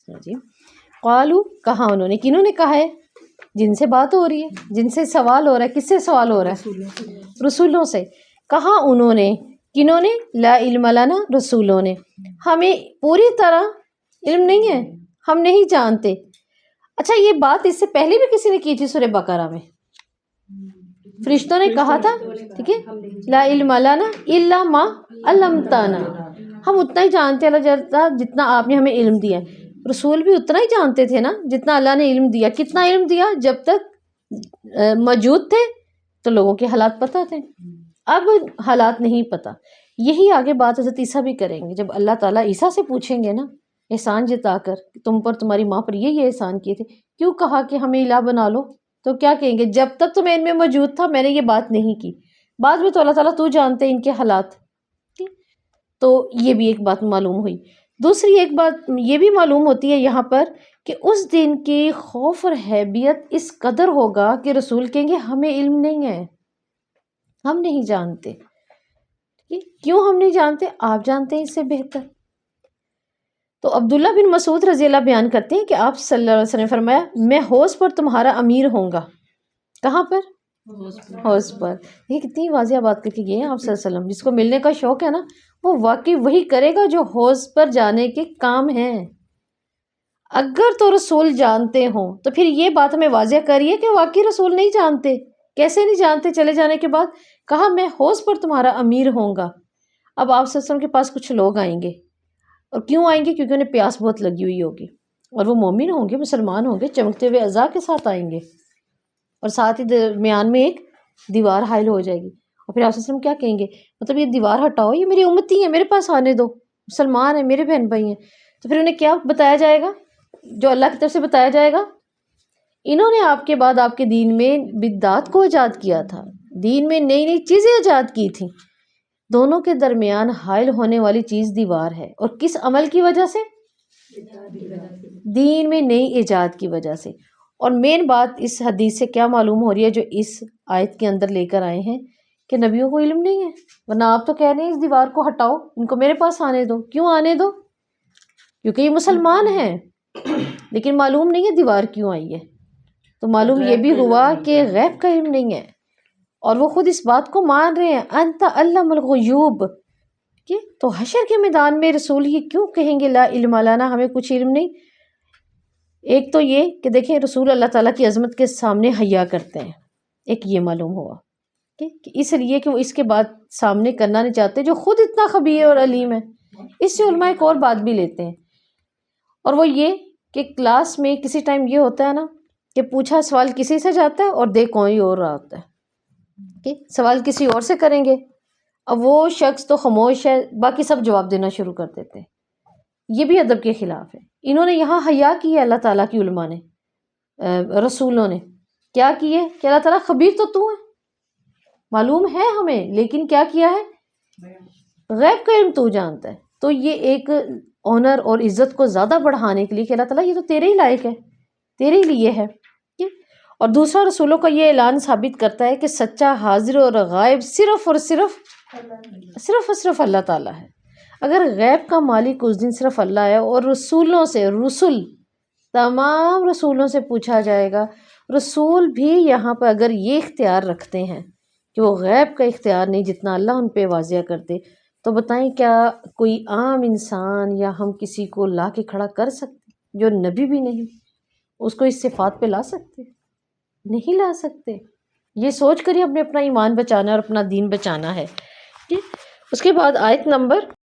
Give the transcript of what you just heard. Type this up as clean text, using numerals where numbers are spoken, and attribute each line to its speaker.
Speaker 1: جی قالو کہا انہوں نے، کنہوں نے کہا ہے؟ جن سے بات ہو رہی ہے، جن سے سوال ہو رہا ہے، کس سے سوال ہو رہا ہے؟ رسولوں سے۔ کہا انہوں نے، کنہوں نے؟ لا علم لنا، رسولوں نے، ہمیں پوری طرح علم نہیں ہے، ہم نہیں جانتے۔ اچھا یہ بات اس سے پہلے بھی کسی نے کی تھی سورہ بقرہ میں، فرشتوں نے کہا تھا، ٹھیک ہے، لا علم لنا الا ما علمتنا، ہم اتنا ہی جانتے اللہ جانتا جتنا آپ نے ہمیں علم دیا ہے۔ رسول بھی اتنا ہی جانتے تھے نا جتنا اللہ نے علم دیا۔ کتنا علم دیا؟ جب تک موجود تھے تو لوگوں کے حالات پتہ تھے، اب حالات نہیں پتہ۔ یہی آگے بات حضرت عیسیٰ بھی کریں گے، جب اللہ تعالیٰ عیسیٰ سے پوچھیں گے نا احسان جتا کر، تم پر تمہاری ماں پر یہ احسان کیے تھے، کیوں کہا کہ ہمیں الہ بنا لو؟ تو کیا کہیں گے؟ جب تک تو میں ان میں موجود تھا میں نے یہ بات نہیں کی، بعد میں تو اللہ تعالیٰ تو جانتے ان کے حالات۔ تو یہ بھی ایک بات معلوم ہوئی۔ دوسری ایک بات یہ بھی معلوم ہوتی ہے یہاں پر کہ اس دن کی خوف اور حیبیت اس قدر ہوگا کہ رسول کہیں گے ہمیں علم نہیں ہے، ہم نہیں جانتے۔ کیوں ہم نہیں جانتے؟ آپ جانتے ہیں اس سے بہتر۔ تو عبداللہ بن مسعود رضی اللہ بیان کرتے ہیں کہ آپ صلی اللہ علیہ وسلم نے فرمایا میں حوض پر تمہارا امیر ہوں گا۔ کہاں پر؟ حوض پر۔ یہ کتنی واضح بات کر کے گئے ہیں آپ صلی اللہ علیہ وسلم۔ جس کو ملنے کا شوق ہے نا وہ واقعی وہی کرے گا جو حوض پر جانے کے کام ہیں۔ اگر تو رسول جانتے ہوں تو پھر یہ بات ہمیں واضح کریے کہ واقعی رسول نہیں جانتے۔ کیسے نہیں جانتے؟ چلے جانے کے بعد کہا میں حوض پر تمہارا امیر ہوں گا۔ اب آپ صلی اللہ علیہ وسلم کے پاس کچھ لوگ آئیں گے، اور کیوں آئیں گے؟ کیونکہ انہیں پیاس بہت لگی ہوئی ہوگی، اور وہ مومن ہوں گے، مسلمان ہوں گے، چمکتے ہوئے عزا کے ساتھ آئیں گے، اور ساتھ ہی درمیان میں ایک دیوار حائل ہو جائے گی۔ اور پھر آپ صلی اللہ علیہ وسلم کیا کہیں گے؟ مطلب یہ دیوار ہٹاؤ، یہ میری امتی ہیں، میرے پاس آنے دو، مسلمان ہیں، میرے بہن بھائی ہیں۔ تو پھر انہیں کیا بتایا جائے گا جو اللہ کی طرف سے بتایا جائے گا؟ انہوں نے آپ کے بعد آپ کے دین میں بدعات کو ایجاد کیا تھا، دین میں نئی نئی چیزیں ایجاد کی تھیں۔ دونوں کے درمیان حائل ہونے والی چیز دیوار ہے، اور کس عمل کی وجہ سے؟ دین میں نئی ایجاد کی وجہ سے۔ اور مین بات اس حدیث سے کیا معلوم ہو رہی ہے جو اس آیت کے اندر لے کر آئے ہیں کہ نبیوں کو علم نہیں ہے، ورنہ آپ تو کہہ رہے ہیں اس دیوار کو ہٹاؤ، ان کو میرے پاس آنے دو۔ کیوں آنے دو؟ کیونکہ یہ مسلمان ہیں، لیکن معلوم نہیں ہے دیوار کیوں آئی ہے۔ تو معلوم یہ بھی ہوا کہ غیب کا علم نہیں ہے، اور وہ خود اس بات کو مان رہے ہیں انت علم الغیوب۔ تو حشر کے میدان میں رسول یہ کیوں کہیں گے لا علم لنا، ہمیں کچھ علم نہیں؟ ایک تو یہ کہ دیکھیں رسول اللہ تعالیٰ کی عظمت کے سامنے حیا کرتے ہیں، ایک یہ معلوم ہوا کہ اس لیے کہ وہ اس کے بعد سامنے کرنا نہیں چاہتے جو خود اتنا خبیر اور علیم ہے۔ اس سے علماء ایک اور بات بھی لیتے ہیں، اور وہ یہ کہ کلاس میں کسی ٹائم یہ ہوتا ہے نا کہ پوچھا سوال کسی سے جاتا ہے اور دیکھ کوئی اور رہا ہوتا ہے، سوال کسی اور سے کریں گے، اب وہ شخص تو خاموش ہے، باقی سب جواب دینا شروع کر دیتے ہیں۔ یہ بھی ادب کے خلاف ہے۔ انہوں نے یہاں حیا کی ہے اللہ تعالیٰ کی علماء نے، رسولوں نے کیا کی ہے کہ اللہ تعالیٰ خبیر تو ہے، معلوم ہے ہمیں، لیکن کیا کیا ہے؟ غیب کا علم تو جانتا ہے۔ تو یہ ایک آنر اور عزت کو زیادہ بڑھانے کے لیے کہ اللہ تعالیٰ یہ تو تیرے ہی لائق ہے، تیرے ہی لیے ہے۔ اور دوسرا رسولوں کا یہ اعلان ثابت کرتا ہے کہ سچا حاضر اور غائب صرف اور صرف اللہ تعالیٰ ہے۔ اگر غیب کا مالک اس دن صرف اللہ ہے، اور رسولوں سے، تمام رسولوں سے پوچھا جائے گا، رسول بھی یہاں پر اگر یہ اختیار رکھتے ہیں کہ وہ غیب کا اختیار نہیں جتنا اللہ ان پہ واضح کرتے، تو بتائیں کیا کوئی عام انسان یا ہم کسی کو لا کے کھڑا کر سکتے جو نبی بھی نہیں؟ اس کو اس صفات پہ لا سکتے؟ نہیں لا سکتے۔ یہ سوچ کر ہی ہم نے اپنا ایمان بچانا اور اپنا دین بچانا ہے۔ اس کے بعد آیت نمبر